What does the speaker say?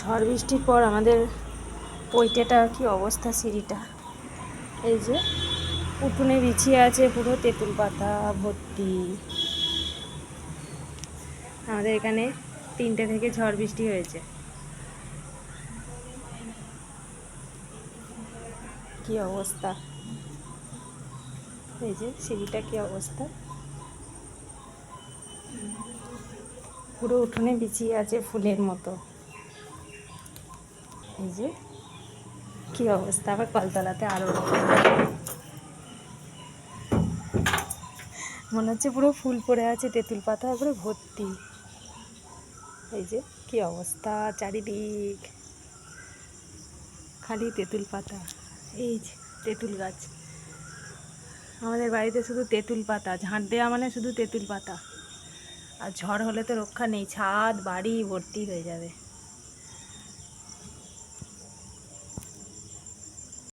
ঝড় বৃষ্টির পর আমাদের পৈটেটা কি অবস্থা, সিঁড়িটা এই যে উঠোনে বিছিয়ে আছে পুরো তেঁতুল পাতা ভর্তি। আমাদের এখানে 3টে থেকে ঝড় বৃষ্টি হয়েছে। কি অবস্থা, এই যে সিঁড়িটা কি অবস্থা, পুরো উঠোনে বিছিয়ে আছে ফুলের মতো। এই যে কি অবস্থা, আবার কলতলাতে আরও মনে হচ্ছে পুরো ফুল পড়ে আছে, তেঁতুল পাতা পুরো ভর্তি। এই যে কি অবস্থা, চারিদিক খালি তেঁতুল পাতা। এই যে তেঁতুল গাছ, আমাদের বাড়িতে শুধু তেঁতুল পাতা, ঝাঁট দেওয়া মানে শুধু তেঁতুল পাতা। আর ঝড় হলে তো রক্ষা নেই, ছাদ বাড়ি ভর্তি হয়ে যাবে।